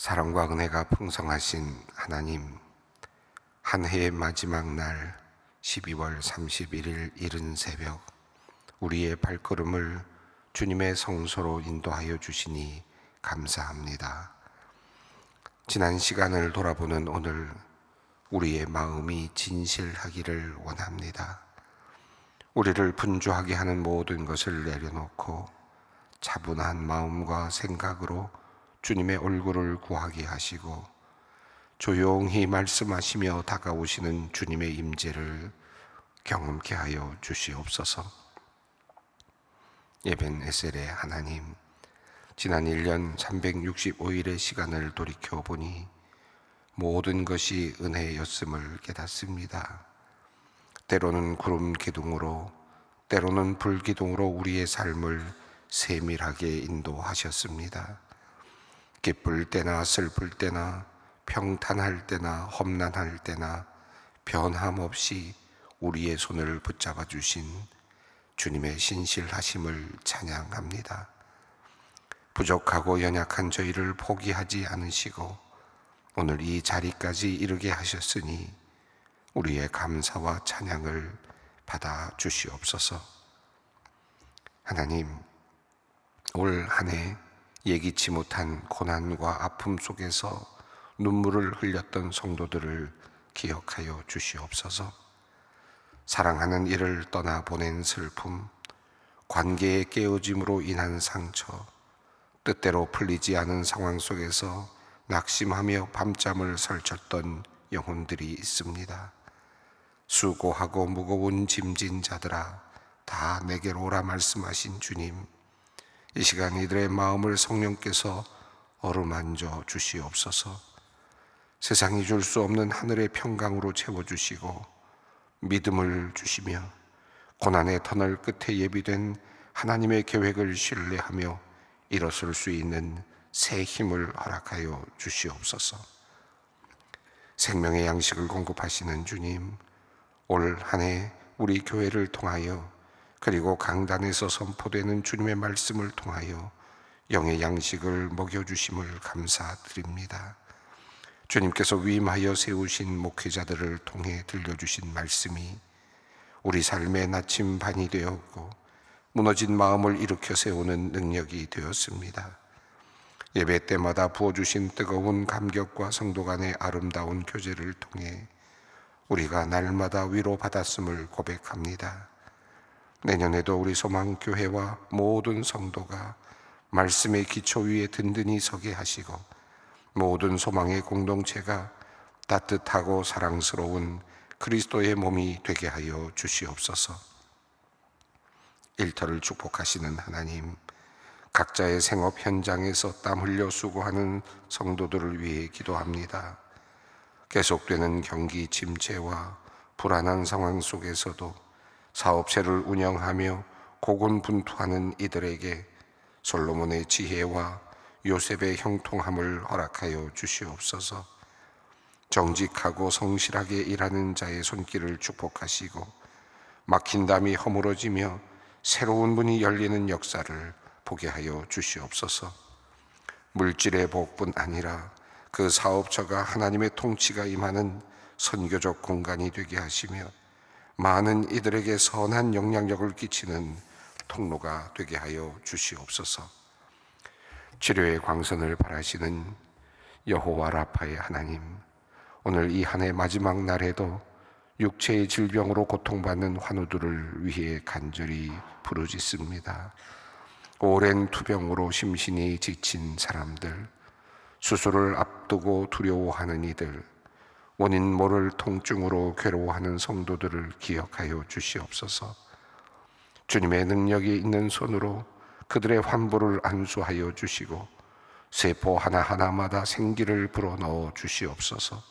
사랑과 은혜가 풍성하신 하나님, 한 해의 마지막 날 12월 31일 이른 새벽, 우리의 발걸음을 주님의 성소로 인도하여 주시니 감사합니다. 지난 시간을 돌아보는 오늘, 우리의 마음이 진실하기를 원합니다. 우리를 분주하게 하는 모든 것을 내려놓고 차분한 마음과 생각으로 주님의 얼굴을 구하게 하시고 조용히 말씀하시며 다가오시는 주님의 임재를 경험케 하여 주시옵소서. 에벤에셀의 하나님, 지난 1년 365일의 시간을 돌이켜보니 모든 것이 은혜였음을 깨닫습니다. 때로는 구름 기둥으로, 때로는 불 기둥으로 우리의 삶을 세밀하게 인도하셨습니다. 기쁠 때나 슬플 때나 평탄할 때나 험난할 때나 변함없이 우리의 손을 붙잡아 주신 주님의 신실하심을 찬양합니다. 부족하고 연약한 저희를 포기하지 않으시고 오늘 이 자리까지 이르게 하셨으니 우리의 감사와 찬양을 받아 주시옵소서. 하나님, 올 한 해 예기치 못한 고난과 아픔 속에서 눈물을 흘렸던 성도들을 기억하여 주시옵소서. 사랑하는 이를 떠나보낸 슬픔, 관계의 깨어짐으로 인한 상처, 뜻대로 풀리지 않은 상황 속에서 낙심하며 밤잠을 설쳤던 영혼들이 있습니다. 수고하고 무거운 짐진 자들아, 다 내게로 오라 말씀하신 주님, 이 시간 이들의 마음을 성령께서 어루만져 주시옵소서. 세상이 줄 수 없는 하늘의 평강으로 채워주시고 믿음을 주시며 고난의 터널 끝에 예비된 하나님의 계획을 신뢰하며 일어설 수 있는 새 힘을 허락하여 주시옵소서. 생명의 양식을 공급하시는 주님, 올 한 해 우리 교회를 통하여 그리고 강단에서 선포되는 주님의 말씀을 통하여 영의 양식을 먹여주심을 감사드립니다. 주님께서 위임하여 세우신 목회자들을 통해 들려주신 말씀이 우리 삶의 나침반이 되었고 무너진 마음을 일으켜 세우는 능력이 되었습니다. 예배 때마다 부어주신 뜨거운 감격과 성도 간의 아름다운 교제를 통해 우리가 날마다 위로받았음을 고백합니다. 내년에도 우리 소망교회와 모든 성도가 말씀의 기초 위에 든든히 서게 하시고 모든 소망의 공동체가 따뜻하고 사랑스러운 그리스도의 몸이 되게 하여 주시옵소서. 일터를 축복하시는 하나님, 각자의 생업 현장에서 땀 흘려 수고하는 성도들을 위해 기도합니다. 계속되는 경기 침체와 불안한 상황 속에서도 사업체를 운영하며 고군분투하는 이들에게 솔로몬의 지혜와 요셉의 형통함을 허락하여 주시옵소서. 정직하고 성실하게 일하는 자의 손길을 축복하시고 막힌 담이 허물어지며 새로운 문이 열리는 역사를 보게 하여 주시옵소서. 물질의 복뿐 아니라 그 사업처가 하나님의 통치가 임하는 선교적 공간이 되게 하시며 많은 이들에게 선한 영향력을 끼치는 통로가 되게 하여 주시옵소서. 치료의 광선을 바라시는 여호와 라파의 하나님, 오늘 이 한 해 마지막 날에도 육체의 질병으로 고통받는 환우들을 위해 간절히 부르짖습니다. 오랜 투병으로 심신이 지친 사람들, 수술을 앞두고 두려워하는 이들, 원인 모를 통증으로 괴로워하는 성도들을 기억하여 주시옵소서. 주님의 능력이 있는 손으로 그들의 환부를 안수하여 주시고 세포 하나하나마다 생기를 불어넣어 주시옵소서.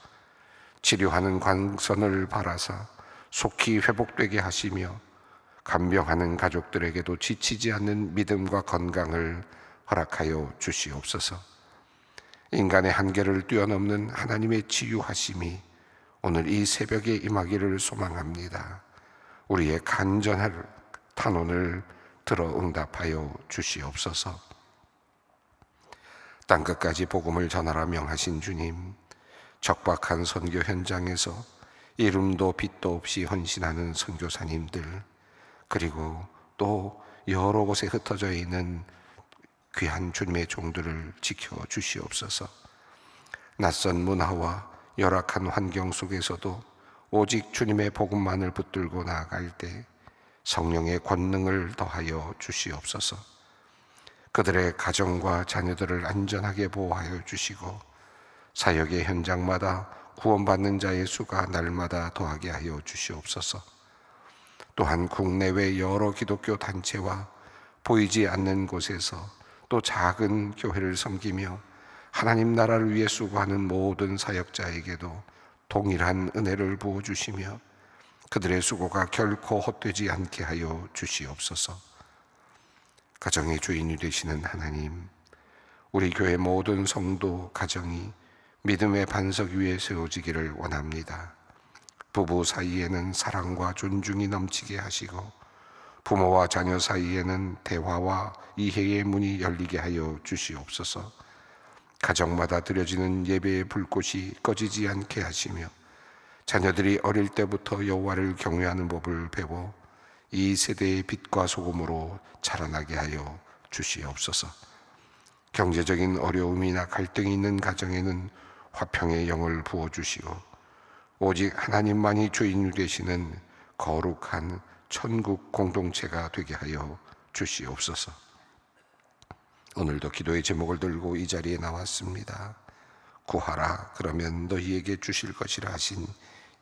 치료하는 광선을 바라사 속히 회복되게 하시며 간병하는 가족들에게도 지치지 않는 믿음과 건강을 허락하여 주시옵소서. 인간의 한계를 뛰어넘는 하나님의 치유하심이 오늘 이 새벽에 임하기를 소망합니다. 우리의 간절한 탄원을 들어 응답하여 주시옵소서. 땅끝까지 복음을 전하라 명하신 주님, 적박한 선교 현장에서 이름도 빛도 없이 헌신하는 선교사님들, 그리고 또 여러 곳에 흩어져 있는 귀한 주님의 종들을 지켜주시옵소서. 낯선 문화와 열악한 환경 속에서도 오직 주님의 복음만을 붙들고 나아갈 때 성령의 권능을 더하여 주시옵소서. 그들의 가정과 자녀들을 안전하게 보호하여 주시고 사역의 현장마다 구원받는 자의 수가 날마다 더하게 하여 주시옵소서. 또한 국내외 여러 기독교 단체와 보이지 않는 곳에서 또 작은 교회를 섬기며 하나님 나라를 위해 수고하는 모든 사역자에게도 동일한 은혜를 부어주시며 그들의 수고가 결코 헛되지 않게 하여 주시옵소서. 가정의 주인이 되시는 하나님, 우리 교회 모든 성도 가정이 믿음의 반석 위에 세워지기를 원합니다. 부부 사이에는 사랑과 존중이 넘치게 하시고 부모와 자녀 사이에는 대화와 이해의 문이 열리게 하여 주시옵소서. 가정마다 드려지는 예배의 불꽃이 꺼지지 않게 하시며 자녀들이 어릴 때부터 여호와를 경외하는 법을 배워 이 세대의 빛과 소금으로 자라나게 하여 주시옵소서. 경제적인 어려움이나 갈등이 있는 가정에는 화평의 영을 부어주시고 오직 하나님만이 주인이 되시는 거룩한 천국 공동체가 되게 하여 주시옵소서. 오늘도 기도의 제목을 들고 이 자리에 나왔습니다. 구하라 그러면 너희에게 주실 것이라 하신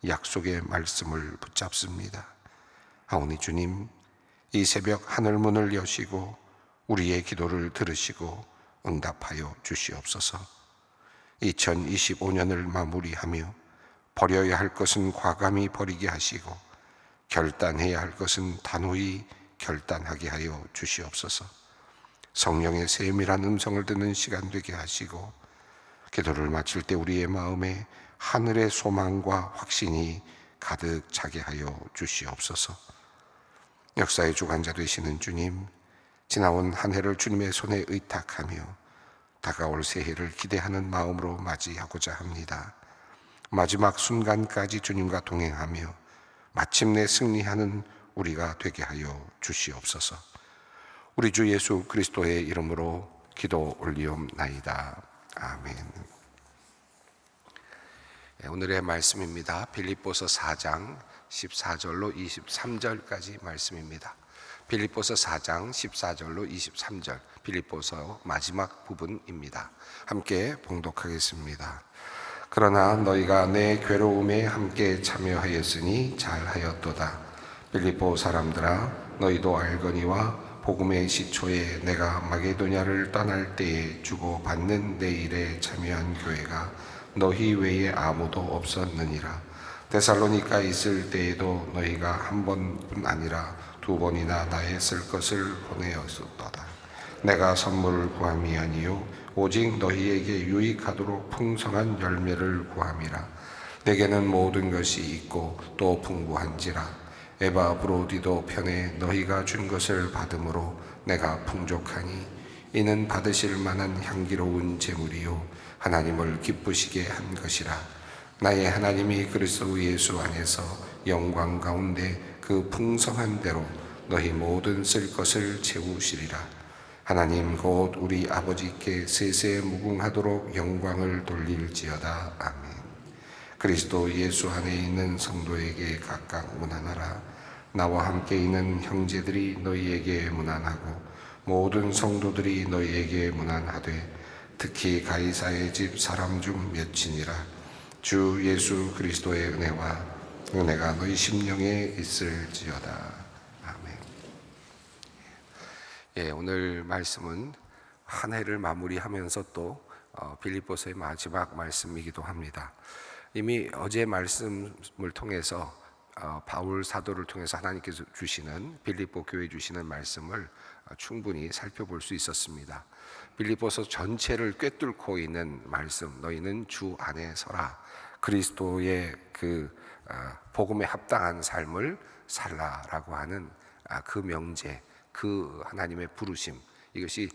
약속의 말씀을 붙잡습니다. 하오니 주님, 이 새벽 하늘문을 여시고 우리의 기도를 들으시고 응답하여 주시옵소서. 2025년을 마무리하며 버려야 할 것은 과감히 버리게 하시고 결단해야 할 것은 단호히 결단하게 하여 주시옵소서. 성령의 세밀한 음성을 듣는 시간 되게 하시고 기도를 마칠 때 우리의 마음에 하늘의 소망과 확신이 가득 차게 하여 주시옵소서. 역사의 주관자 되시는 주님, 지나온 한 해를 주님의 손에 의탁하며 다가올 새해를 기대하는 마음으로 맞이하고자 합니다. 마지막 순간까지 주님과 동행하며 마침내 승리하는 우리가 되게 하여 주시옵소서. 우리 주 예수 그리스도의 이름으로 기도 올리옵나이다. 아멘. 오늘의 말씀입니다. 빌립보서 4장 14절로 23절까지 말씀입니다. 빌립보서 4장 14절로 23절, 빌립보서 마지막 부분입니다. 함께 봉독하겠습니다. 그러나 너희가 내 괴로움에 함께 참여하였으니 잘하였도다. 빌립보 사람들아, 너희도 알거니와 복음의 시초에 내가 마게도냐를 떠날 때에 주고받는 내 일에 참여한 교회가 너희 외에 아무도 없었느니라. 데살로니가 있을 때에도 너희가 한 번뿐 아니라 두 번이나 나의 쓸 것을 보내었었도다. 내가 선물을 구함이 아니요 오직 너희에게 유익하도록 풍성한 열매를 구함이라. 내게는 모든 것이 있고 또 풍부한지라. 에바브로디도 편에 너희가 준 것을 받음으로 내가 풍족하니 이는 받으실 만한 향기로운 제물이요 하나님을 기쁘시게 한 것이라. 나의 하나님이 그리스도 예수 안에서 영광 가운데 그 풍성한 대로 너희 모든 쓸 것을 채우시리라. 하나님 곧 우리 아버지께 세세 무궁하도록 영광을 돌릴지어다. 아멘. 그리스도 예수 안에 있는 성도에게 각각 문안하라. 나와 함께 있는 형제들이 너희에게 문안하고 모든 성도들이 너희에게 문안하되 특히 가이사의 집 사람 중 몇이니라. 주 예수 그리스도의 은혜가 너희 심령에 있을지어다. 아멘. 오늘 말씀은 한 해를 마무리하면서 또 빌립보서의 마지막 말씀이기도 합니다. 이미 어제 말씀을 통해서 바울 사도를 통해서 하나님께서 주시는 빌립보 교회에 주시는 말씀을 충분히 살펴볼 수 있었습니다. 빌립보서 전체를 꿰뚫고 있는 말씀, 너희는 주 안에 서라. 그리스도의 그 복음에 합당한 삶을 살라라고 하는 그 명제, 그 하나님의 부르심, 이것이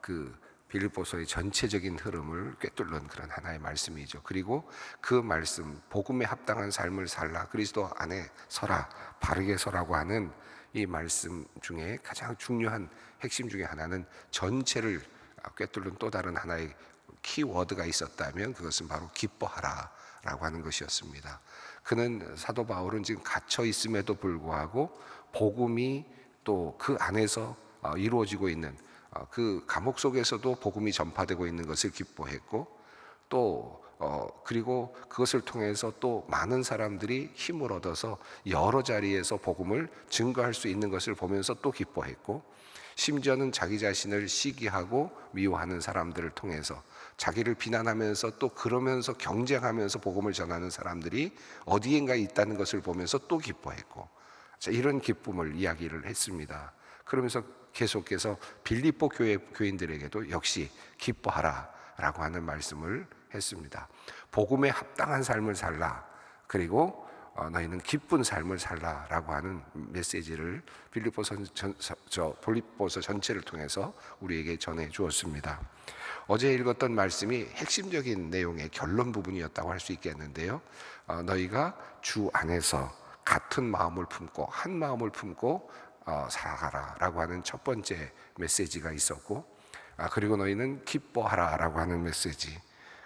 그 빌립보서의 전체적인 흐름을 꿰뚫는 그런 하나의 말씀이죠. 그리고 그 말씀, 복음에 합당한 삶을 살라, 그리스도 안에 서라, 바르게 서라고 하는 이 말씀 중에 가장 중요한 핵심 중에 하나는 전체를 꿰뚫는 또 다른 하나의 키워드가 있었다면 그것은 바로 기뻐하라 라고 하는 것이었습니다. 그는, 사도 바울은 지금 갇혀 있음에도 불구하고 복음이 또 그 안에서 이루어지고 있는, 그 감옥 속에서도 복음이 전파되고 있는 것을 기뻐했고, 또 그리고 그것을 통해서 또 많은 사람들이 힘을 얻어서 여러 자리에서 복음을 증거할 수 있는 것을 보면서 또 기뻐했고, 심지어는 자기 자신을 시기하고 미워하는 사람들을 통해서 자기를 비난하면서 또 그러면서 경쟁하면서 복음을 전하는 사람들이 어디엔가 있다는 것을 보면서 또 기뻐했고, 이런 기쁨을 이야기를 했습니다. 그러면서 계속해서 빌립보 교인들에게도 역시 기뻐하라 라고 하는 말씀을 했습니다. 복음에 합당한 삶을 살라, 그리고 너희는 기쁜 삶을 살라 라고 하는 메시지를 빌립보서 전체를 통해서 우리에게 전해 주었습니다. 어제 읽었던 말씀이 핵심적인 내용의 결론 부분이었다고 할 수 있겠는데요, 너희가 주 안에서 같은 마음을 품고 한 마음을 품고 살아가라 라고 하는 첫 번째 메시지가 있었고, 그리고 너희는 기뻐하라 라고 하는 메시지,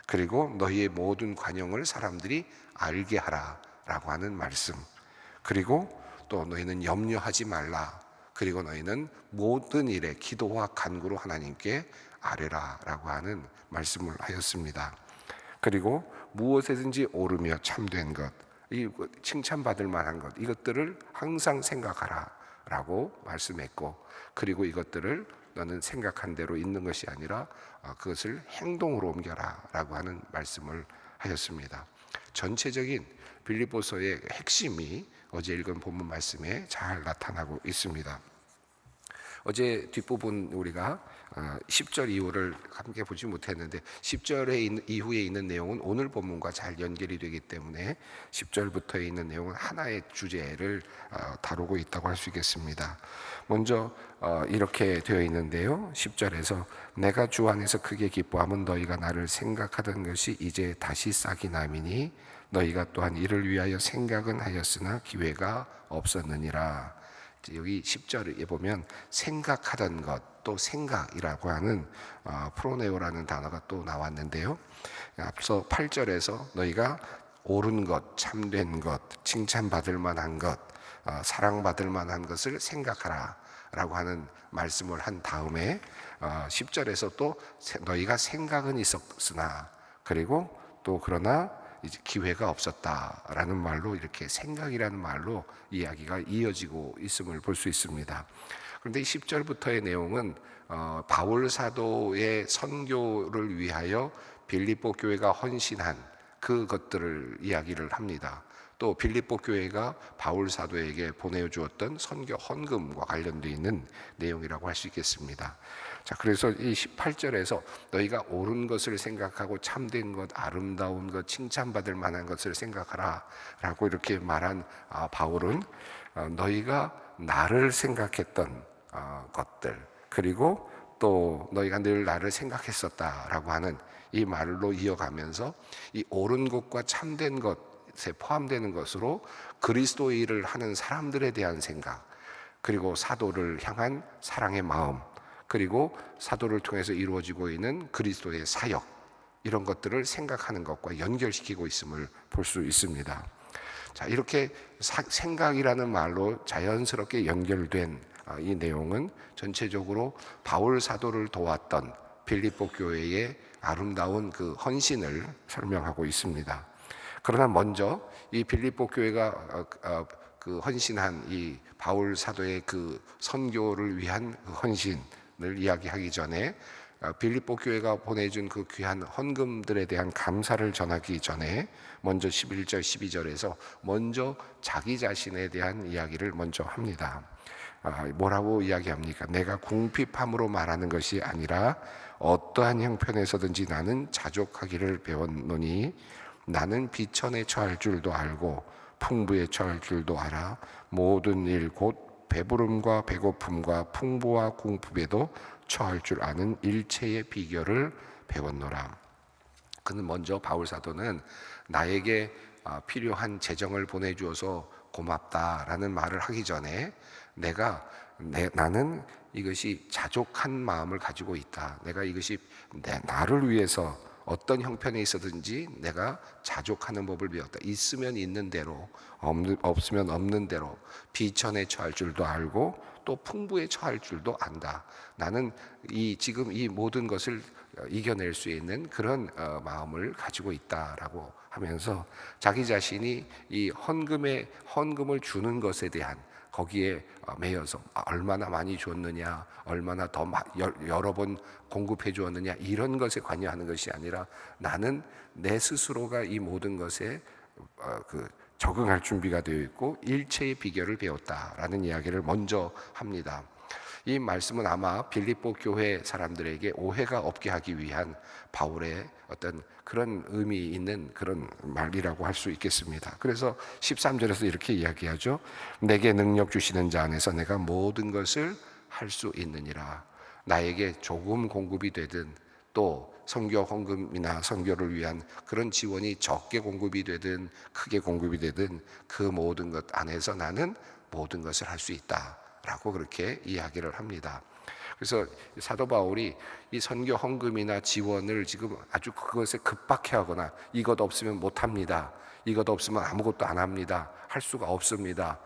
그리고 너희의 모든 관용을 사람들이 알게 하라 라고 하는 말씀, 그리고 또 너희는 염려하지 말라, 그리고 너희는 모든 일에 기도와 간구로 하나님께 아뢰라 라고 하는 말씀을 하였습니다. 그리고 무엇에든지 오르며 참된 것, 이 칭찬받을 만한 것, 이것들을 항상 생각하라 라고 말씀했고, 그리고 이것들을 너는 생각한 대로 있는 것이 아니라 그것을 행동으로 옮겨라 라고 하는 말씀을 하였습니다. 전체적인 빌립보서의 핵심이 어제 읽은 본문 말씀에 잘 나타나고 있습니다. 어제 뒷부분 우리가 10절 이후를 함께 보지 못했는데 10절 이후에 있는 내용은 오늘 본문과 잘 연결이 되기 때문에 10절부터에 있는 내용은 하나의 주제를 다루고 있다고 할 수 있겠습니다. 먼저 이렇게 되어 있는데요, 10절에서 내가 주 안에서 크게 기뻐함은 너희가 나를 생각하던 것이 이제 다시 싹이 남이니 너희가 또한 이를 위하여 생각은 하였으나 기회가 없었느니라. 여기 10절에 보면 생각하던 것, 또 생각이라고 하는 프로네오라는 단어가 또 나왔는데요, 앞서 8절에서 너희가 옳은 것, 참된 것, 칭찬받을 만한 것, 사랑받을 만한 것을 생각하라 라고 하는 말씀을 한 다음에 10절에서 또 너희가 생각은 있었으나, 그리고 또 그러나 이제 기회가 없었다라는 말로, 이렇게 생각이라는 말로 이야기가 이어지고 있음을 볼 수 있습니다. 그런데 이 10절부터의 내용은 바울 사도의 선교를 위하여 빌립보 교회가 헌신한 그것들을 이야기를 합니다. 또 빌립보 교회가 바울 사도에게 보내주었던 선교 헌금과 관련되어 있는 내용이라고 할 수 있겠습니다. 자, 그래서 이 18절에서 너희가 옳은 것을 생각하고 참된 것, 아름다운 것, 칭찬받을 만한 것을 생각하라 라고 이렇게 말한 바울은 너희가 나를 생각했던 것들, 그리고 또 너희가 늘 나를 생각했었다라고 하는 이 말로 이어가면서 이 옳은 것과 참된 것에 포함되는 것으로 그리스도의 일을 하는 사람들에 대한 생각, 그리고 사도를 향한 사랑의 마음, 그리고 사도를 통해서 이루어지고 있는 그리스도의 사역, 이런 것들을 생각하는 것과 연결시키고 있음을 볼 수 있습니다. 자, 이렇게 생각이라는 말로 자연스럽게 연결된 이 내용은 전체적으로 바울 사도를 도왔던 빌립보 교회의 아름다운 그 헌신을 설명하고 있습니다. 그러나 먼저 이 빌립보 교회가 그 헌신한 이 바울 사도의 그 선교를 위한 그 헌신을 이야기하기 전에 빌립보 교회가 보내준 그 귀한 헌금들에 대한 감사를 전하기 전에 먼저 11절 12절에서 먼저 자기 자신에 대한 이야기를 먼저 합니다. 뭐라고 이야기합니까? 내가 궁핍함으로 말하는 것이 아니라 어떠한 형편에서든지 나는 자족하기를 배웠노니 나는 비천에 처할 줄도 알고 풍부에 처할 줄도 알아 모든 일 곧 배부름과 배고픔과 풍부와 궁핍에도 처할 줄 아는 일체의 비결을 배웠노라. 그는 먼저 바울 사도는 나에게 필요한 재정을 보내주어서 고맙다라는 말을 하기 전에 나는 이것이 자족한 마음을 가지고 있다. 내가 이것이 나를 위해서 어떤 형편에 있어든지 내가 자족하는 법을 배웠다. 있으면 있는 대로, 없으면 없는 대로 비천에 처할 줄도 알고 또 풍부에 처할 줄도 안다. 나는 지금 이 모든 것을 이겨낼 수 있는 그런 마음을 가지고 있다라고 하면서 자기 자신이 이 헌금을 주는 것에 대한 거기에 매여서 얼마나 많이 줬느냐, 얼마나 더 여러 번 공급해 주었느냐 이런 것에 관여하는 것이 아니라 나는 내 스스로가 이 모든 것에 적응할 준비가 되어 있고 일체의 비결을 배웠다라는 이야기를 먼저 합니다. 이 말씀은 아마 빌립보 교회 사람들에게 오해가 없게 하기 위한 바울의 어떤 그런 의미 있는 그런 말이라고 할 수 있겠습니다. 그래서 13절에서 이렇게 이야기하죠. 내게 능력 주시는 자 안에서 내가 모든 것을 할 수 있느니라. 나에게 조금 공급이 되든 또 선교 헌금이나 선교를 위한 그런 지원이 적게 공급이 되든 크게 공급이 되든 그 모든 것 안에서 나는 모든 것을 할 수 있다라고 그렇게 이야기를 합니다. 그래서 사도 바울이 이 선교 헌금이나 지원을 지금 아주 그것에 급박해하거나 이것 없으면 못합니다, 이것 없으면 아무것도 안 합니다, 할 수가 없습니다,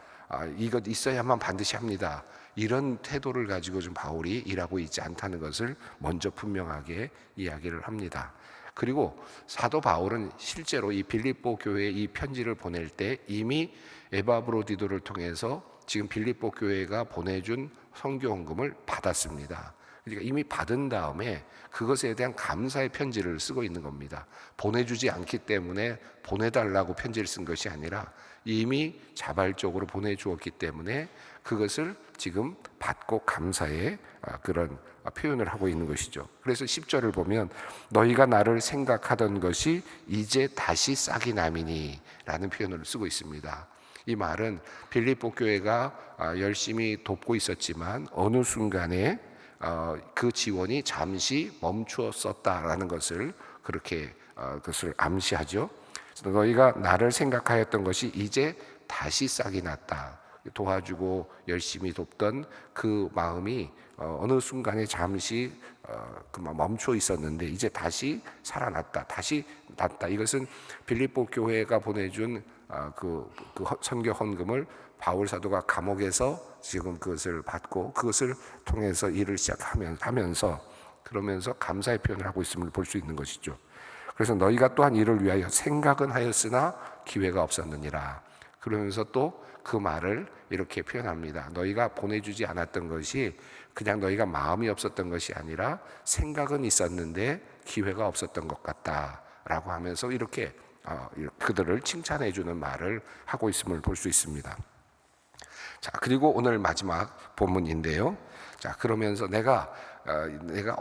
이것 있어야만 반드시 합니다, 이런 태도를 가지고 좀 바울이 일하고 있지 않다는 것을 먼저 분명하게 이야기를 합니다. 그리고 사도 바울은 실제로 이 빌립보 교회에 이 편지를 보낼 때 이미 에바브로디도를 통해서 지금 빌립보 교회가 보내준 선교 헌금을 받았습니다. 그러니까 이미 받은 다음에 그것에 대한 감사의 편지를 쓰고 있는 겁니다. 보내주지 않기 때문에 보내달라고 편지를 쓴 것이 아니라 이미 자발적으로 보내주었기 때문에 그것을 지금 받고 감사의 그런 표현을 하고 있는 것이죠. 그래서 10절을 보면 너희가 나를 생각하던 것이 이제 다시 싹이 남이니 라는 표현을 쓰고 있습니다. 이 말은 빌립보 교회가 열심히 돕고 있었지만 어느 순간에 그 지원이 잠시 멈추었었다라는 것을 그렇게 그것을 암시하죠. 그래서 너희가 나를 생각하였던 것이 이제 다시 싹이 났다. 도와주고 열심히 돕던 그 마음이 어느 순간에 잠시 멈춰 있었는데 이제 다시 살아났다, 다시 났다. 이것은 빌립보 교회가 보내준 그 선교 헌금을 바울 사도가 감옥에서 지금 그것을 받고 그것을 통해서 일을 시작하면서 그러면서 감사의 표현을 하고 있음을 볼 수 있는 것이죠. 그래서 너희가 또한 이를 위하여 생각은 하였으나 기회가 없었느니라. 그러면서 또 그 말을 이렇게 표현합니다. 너희가 보내주지 않았던 것이 그냥 너희가 마음이 없었던 것이 아니라 생각은 있었는데 기회가 없었던 것 같다라고 하면서 이렇게 그들을 칭찬해 주는 말을 하고 있음을 볼 수 있습니다. 자, 그리고 오늘 마지막 본문인데요. 자, 그러면서 내가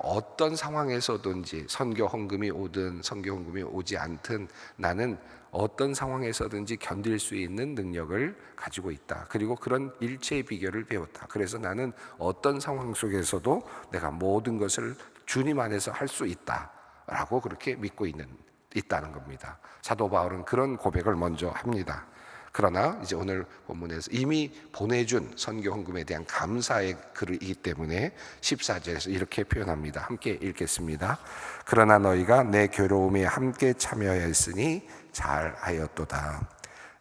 어떤 상황에서든지 선교 헌금이 오든 선교 헌금이 오지 않든 나는 어떤 상황에서든지 견딜 수 있는 능력을 가지고 있다. 그리고 그런 일체의 비결을 배웠다. 그래서 나는 어떤 상황 속에서도 내가 모든 것을 주님 안에서 할 수 있다라고 그렇게 믿고 있다는 겁니다. 사도 바울은 그런 고백을 먼저 합니다. 그러나 이제 오늘 본문에서 이미 보내준 선교 헌금에 대한 감사의 글이기 때문에 14절에서 이렇게 표현합니다. 함께 읽겠습니다. 그러나 너희가 내 괴로움에 함께 참여하였으니 잘하였도다.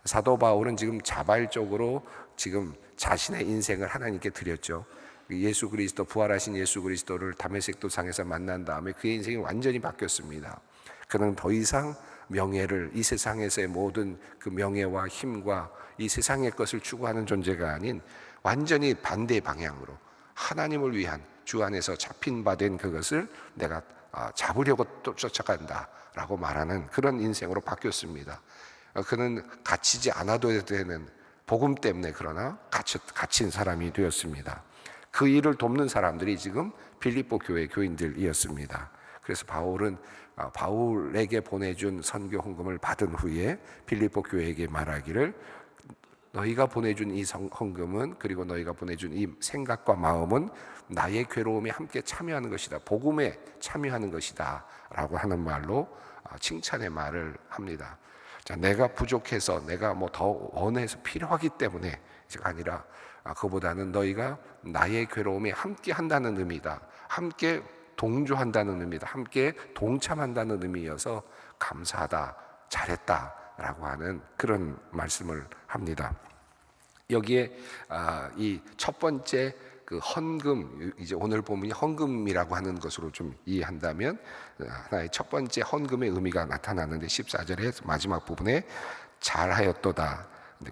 사도 바울은 지금 자발적으로 지금 자신의 인생을 하나님께 드렸죠. 예수 그리스도, 부활하신 예수 그리스도를 다메섹 도상에서 만난 다음에 그의 인생이 완전히 바뀌었습니다. 그는 더 이상 명예를, 이 세상에서의 모든 그 명예와 힘과 이 세상의 것을 추구하는 존재가 아닌 완전히 반대 방향으로 하나님을 위한 주 안에서 잡힌 바 된 그것을 내가 잡으려고 또 쫓아간다라고 말하는 그런 인생으로 바뀌었습니다. 그는 갇히지 않아도 되는 복음 때문에 그러나 갇힌 사람이 되었습니다. 그 일을 돕는 사람들이 지금 빌립보 교회 교인들이었습니다. 그래서 바울은 바울에게 보내준 선교 헌금을 받은 후에 빌립보 교회에게 말하기를 너희가 보내준 이 헌금은, 그리고 너희가 보내준 이 생각과 마음은 나의 괴로움에 함께 참여하는 것이다, 복음에 참여하는 것이다 라고 하는 말로 칭찬의 말을 합니다. 자, 내가 부족해서, 내가 뭐 더 원해서 필요하기 때문에 가 아니라 그보다는 너희가 나의 괴로움에 함께 한다는 의미다, 함께 동조한다는 의미다, 함께 동참한다는 의미여서 감사하다, 잘했다 라고 하는 그런 말씀을 합니다. 여기에 이 첫 번째 그 헌금, 이제 오늘 본문이 헌금이라고 하는 것으로 좀 이해한다면 하나의 첫 번째 헌금의 의미가 나타나는데, 14절의 마지막 부분에 잘하였도다,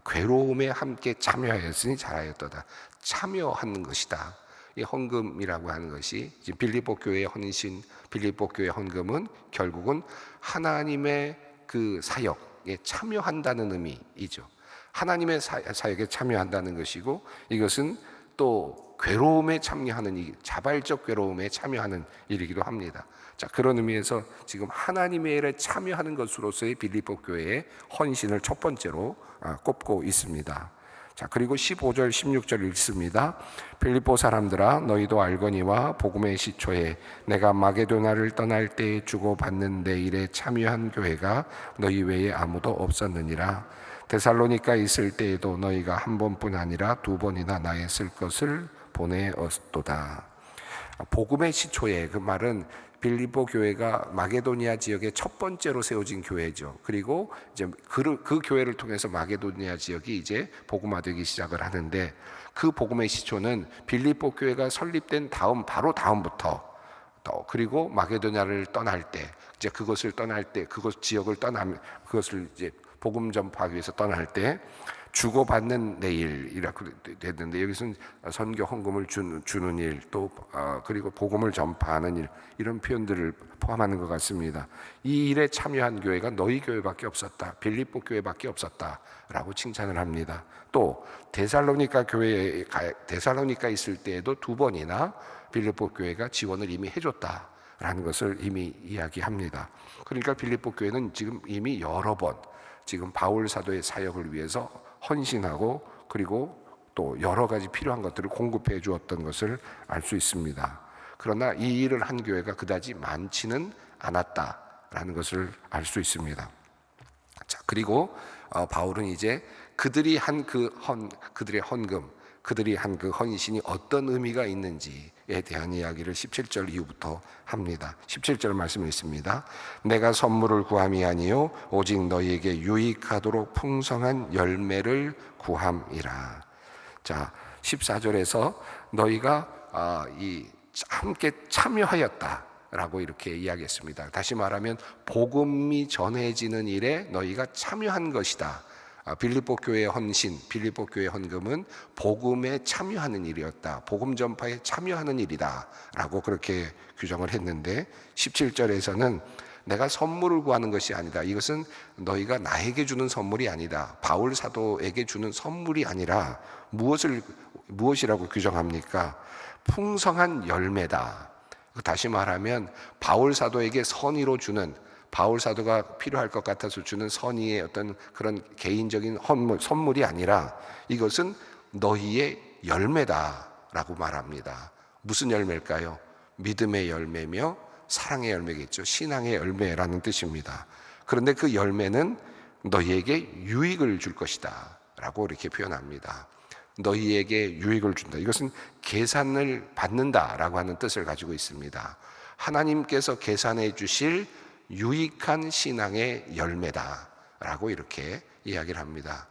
괴로움에 함께 참여하였으니 잘하였도다, 참여하는 것이다. 이 헌금이라고 하는 것이 지금 빌립보 교회의 헌신, 빌립보 교회 헌금은 결국은 하나님의 그 사역에 참여한다는 의미이죠. 하나님의 사역에 참여한다는 것이고, 이것은 또 괴로움에 참여하는, 자발적 괴로움에 참여하는 일이기도 합니다. 자, 그런 의미에서 지금 하나님의 일에 참여하는 것으로서의 빌립보 교회의 헌신을 첫 번째로 꼽고 있습니다. 자, 그리고 15절 16절 읽습니다. 빌립보 사람들아, 너희도 알거니와 복음의 시초에 내가 마게도냐를 떠날 때에 주고받는 내 일에 참여한 교회가 너희 외에 아무도 없었느니라. 데살로니가 있을 때에도 너희가 한 번뿐 아니라 두 번이나 나의 쓸 것을 보내었도다. 복음의 시초에, 그 말은 빌립보 교회가 마게도니아 지역의 첫 번째로 세워진 교회죠. 그리고 이제 그 교회를 통해서 마게도니아 지역이 이제 복음화되기 시작을 하는데, 그 복음의 시초는 빌립보 교회가 설립된 바로 다음부터, 또 그리고 마게도니아를 떠날 때, 이제 그것을 떠날 때, 그곳 지역을 그것을 이제 복음 전파하기 위해서 떠날 때 주고받는 내일이라고 됐는데, 여기서는 선교 헌금을 주는 일, 또 그리고 복음을 전파하는 일, 이런 표현들을 포함하는 것 같습니다. 이 일에 참여한 교회가 너희 교회밖에 없었다, 빌립보 교회밖에 없었다라고 칭찬을 합니다. 또 데살로니가 있을 때에도 두 번이나 빌립보 교회가 지원을 이미 해줬다라는 것을 이미 이야기합니다. 그러니까 빌립보 교회는 지금 이미 여러 번 지금 바울 사도의 사역을 위해서 헌신하고, 그리고 또 여러 가지 필요한 것들을 공급해 주었던 것을 알 수 있습니다. 그러나 이 일을 한 교회가 그다지 많지는 않았다라는 것을 알 수 있습니다. 자, 그리고 바울은 이제 그들이 한 그들의 헌금, 그들이 한 그 헌신이 어떤 의미가 있는지에 대한 이야기를 17절 이후부터 합니다. 17절 말씀을 읽습니다. 내가 선물을 구함이 아니요 오직 너희에게 유익하도록 풍성한 열매를 구함이라. 자, 14절에서 너희가 함께 참여하였다라고 이렇게 이야기했습니다. 다시 말하면 복음이 전해지는 일에 너희가 참여한 것이다. 빌립보 교회의 헌신, 빌립보 교회의 헌금은 복음에 참여하는 일이었다, 복음 전파에 참여하는 일이다 라고 그렇게 규정을 했는데, 17절에서는 내가 선물을 구하는 것이 아니다, 이것은 너희가 나에게 주는 선물이 아니다, 바울 사도에게 주는 선물이 아니라 무엇이라고 규정합니까? 풍성한 열매다. 다시 말하면 바울 사도에게 선의로 주는, 바울 사도가 필요할 것 같아서 주는 선의의 어떤 그런 개인적인 선물이 아니라 이것은 너희의 열매다라고 말합니다. 무슨 열매일까요? 믿음의 열매며 사랑의 열매겠죠. 신앙의 열매라는 뜻입니다. 그런데 그 열매는 너희에게 유익을 줄 것이다 라고 이렇게 표현합니다. 너희에게 유익을 준다, 이것은 계산을 받는다라고 하는 뜻을 가지고 있습니다. 하나님께서 계산해 주실 유익한 신앙의 열매다라고 이렇게 이야기를 합니다.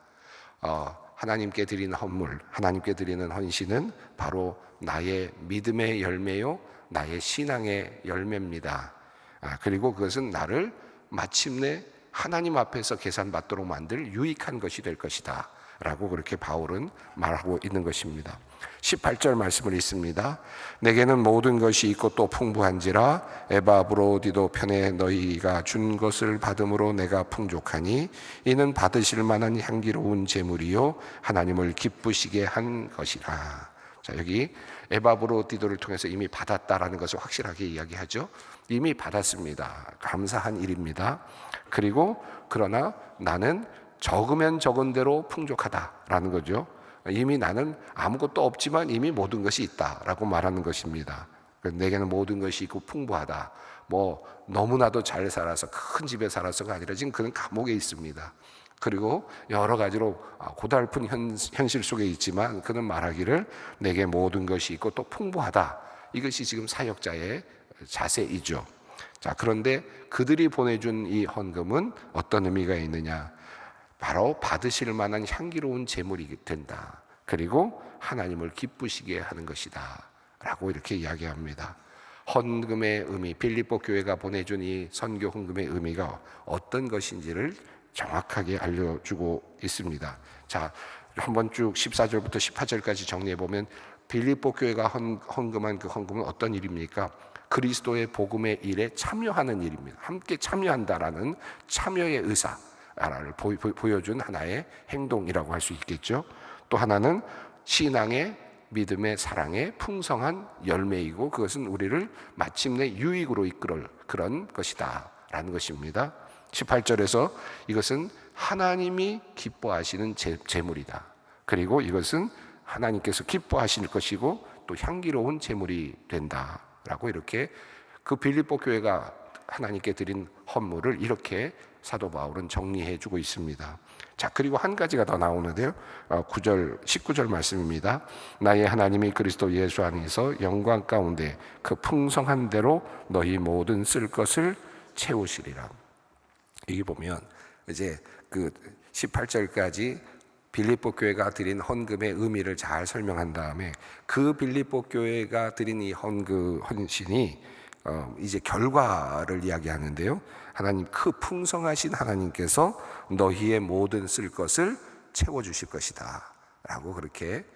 하나님께 드리는 헌물, 하나님께 드리는 헌신은 바로 나의 믿음의 열매요, 나의 신앙의 열매입니다. 그리고 그것은 나를 마침내 하나님 앞에서 계산받도록 만들 유익한 것이 될 것이다 라고 그렇게 바울은 말하고 있는 것입니다. 18절 말씀을 읽습니다. 내게는 모든 것이 있고 또 풍부한지라 에바브로디도 편에 너희가 준 것을 받음으로 내가 풍족하니 이는 받으실 만한 향기로운 제물이요 하나님을 기쁘시게 한 것이라. 자, 여기 에바브로디도를 통해서 이미 받았다라는 것을 확실하게 이야기하죠. 이미 받았습니다. 감사한 일입니다. 그리고 그러나 나는 적으면 적은 대로 풍족하다라는 거죠. 이미 나는 아무것도 없지만 이미 모든 것이 있다라고 말하는 것입니다. 내게는 모든 것이 있고 풍부하다. 뭐 너무나도 잘 살아서 큰 집에 살아서가 아니라 지금 그는 감옥에 있습니다. 그리고 여러 가지로 고달픈 현실 속에 있지만 그는 말하기를 내게 모든 것이 있고 또 풍부하다. 이것이 지금 사역자의 자세이죠. 자, 그런데 그들이 보내준 이 헌금은 어떤 의미가 있느냐? 바로 받으실 만한 향기로운 제물이 된다. 그리고 하나님을 기쁘시게 하는 것이다 라고 이렇게 이야기합니다. 헌금의 의미, 빌립보 교회가 보내준 이 선교 헌금의 의미가 어떤 것인지를 정확하게 알려주고 있습니다. 자, 한번 쭉 14절부터 18절까지 정리해보면 빌립보 교회가 헌금한 그 헌금은 어떤 일입니까? 그리스도의 복음의 일에 참여하는 일입니다. 함께 참여한다라는 참여의 의사를 보여준 하나의 행동이라고 할 수 있겠죠. 또 하나는 신앙의 믿음의 사랑의 풍성한 열매이고 그것은 우리를 마침내 유익으로 이끌을 그런 것이다 라는 것입니다. 18절에서 이것은 하나님이 기뻐하시는 제물이다. 그리고 이것은 하나님께서 기뻐하실 것이고 또 향기로운 제물이 된다라고 이렇게 그 빌립보 교회가 하나님께 드린 헌물을 이렇게 사도 바울은 정리해 주고 있습니다. 자, 그리고 한 가지가 더 나오는데요. 19절 말씀입니다. 나의 하나님이 그리스도 예수 안에서 영광 가운데 그 풍성한 대로 너희 모든 쓸 것을 채우시리라. 여기 보면 이제 그 18절까지 빌립보 교회가 드린 헌금의 의미를 잘 설명한 다음에 그 빌립보 교회가 드린 이 헌신이 이제 결과를 이야기하는데요. 하나님 그 풍성하신 하나님께서 너희의 모든 쓸 것을 채워주실 것이다 라고 그렇게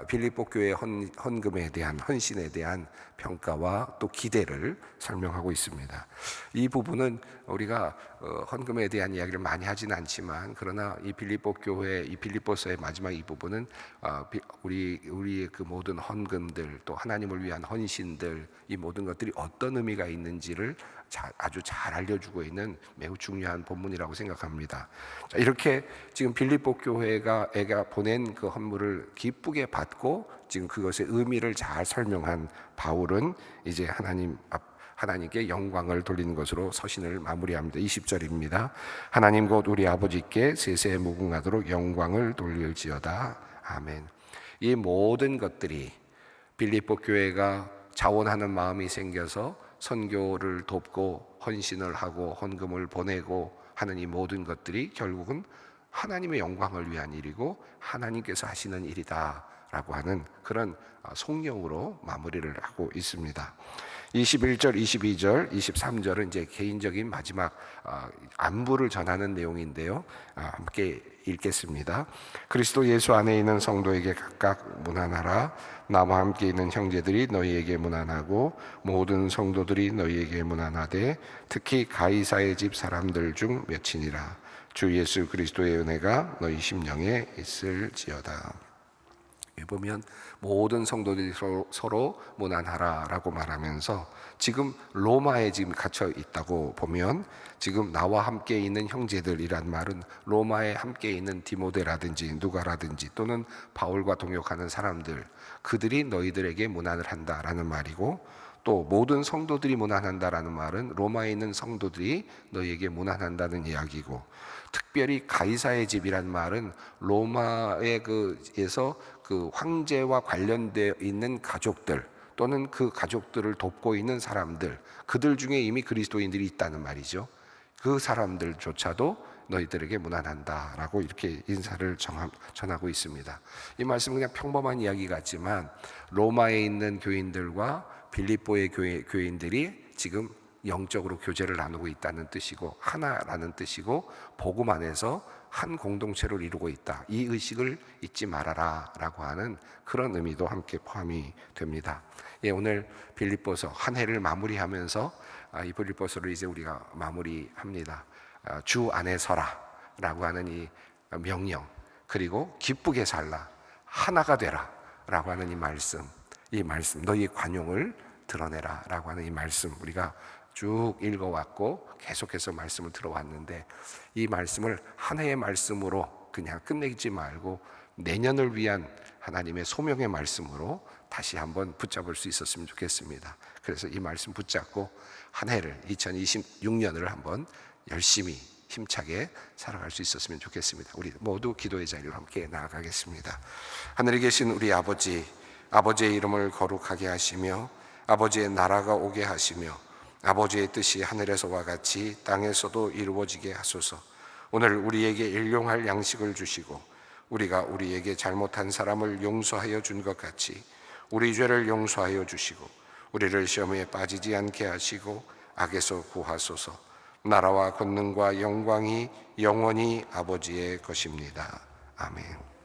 빌립보 교회의 헌금에 대한 헌신에 대한 평가와 또 기대를 설명하고 있습니다. 이 부분은 우리가 헌금에 대한 이야기를 많이 하지는 않지만 그러나 이 빌립보 교회 이 빌립보서의 마지막 이 부분은 우리의 그 모든 헌금들 또 하나님을 위한 헌신들 이 모든 것들이 어떤 의미가 있는지를 아주 잘 알려주고 있는 매우 중요한 본문이라고 생각합니다. 자, 이렇게 지금 빌립보 교회가 보낸 그 헌물을 기쁘게 받고 지금 그것의 의미를 잘 설명한 바울은 이제 하나님께 영광을 돌리는 것으로 서신을 마무리합니다. 20절입니다. 하나님 곧 우리 아버지께 세세 무궁하도록 영광을 돌릴지어다. 아멘. 이 모든 것들이 빌립보 교회가 자원하는 마음이 생겨서 선교를 돕고 헌신을 하고 헌금을 보내고 하는 이 모든 것들이 결국은 하나님의 영광을 위한 일이고 하나님께서 하시는 일이다라고 하는 그런 송영으로 마무리를 하고 있습니다. 21절, 22절, 23절은 이제 개인적인 마지막 안부를 전하는 내용인데요. 함께 읽겠습니다. 그리스도 예수 안에 있는 성도에게 각각 문안하라. 나와 함께 있는 형제들이 너희에게 문안하고 모든 성도들이 너희에게 문안하되 특히 가이사의 집 사람들 중 몇이니라. 주 예수 그리스도의 은혜가 너희 심령에 있을지어다. 보면 모든 성도들이 서로 문안하라라고 말하면서 지금 로마에 지금 갇혀 있다고 보면 지금 나와 함께 있는 형제들이란 말은 로마에 함께 있는 디모데라든지 누가라든지 또는 바울과 동역하는 사람들 그들이 너희들에게 문안을 한다라는 말이고 또 모든 성도들이 문안한다라는 말은 로마에 있는 성도들이 너희에게 문안한다는 이야기고 특별히 가이사의 집이란 말은 로마의 그에서 그 황제와 관련되어 있는 가족들 또는 그 가족들을 돕고 있는 사람들 그들 중에 이미 그리스도인들이 있다는 말이죠. 그 사람들조차도 너희들에게 문안한다라고 이렇게 인사를 전하고 있습니다. 이 말씀은 그냥 평범한 이야기 같지만 로마에 있는 교인들과 빌립보의 교인들이 지금 영적으로 교제를 나누고 있다는 뜻이고 하나라는 뜻이고 복음 안에서 한 공동체를 이루고 있다. 이 의식을 잊지 말아라 라고 하는 그런 의미도 함께 포함이 됩니다. 예, 오늘 빌립보서 한 해를 마무리하면서 이 빌립보서를 이제 우리가 마무리합니다. 주 안에 서라 라고 하는 이 명령 그리고 기쁘게 살라 하나가 되라 라고 하는 이 말씀 너희의 관용을 드러내라 라고 하는 이 말씀 우리가 쭉 읽어왔고 계속해서 말씀을 들어왔는데, 이 말씀을 한 해의 말씀으로 그냥 끝내지 말고 내년을 위한 하나님의 소명의 말씀으로 다시 한번 붙잡을 수 있었으면 좋겠습니다. 그래서 이 말씀 붙잡고 한 해를, 2026년을 한번 열심히 힘차게 살아갈 수 있었으면 좋겠습니다. 우리 모두 기도의 자리로 함께 나아가겠습니다. 하늘에 계신 우리 아버지, 아버지의 이름을 거룩하게 하시며 아버지의 나라가 오게 하시며 아버지의 뜻이 하늘에서와 같이 땅에서도 이루어지게 하소서. 오늘 우리에게 일용할 양식을 주시고 우리가 우리에게 잘못한 사람을 용서하여 준 것 같이 우리 죄를 용서하여 주시고 우리를 시험에 빠지지 않게 하시고 악에서 구하소서. 나라와 권능과 영광이 영원히 아버지의 것입니다. 아멘.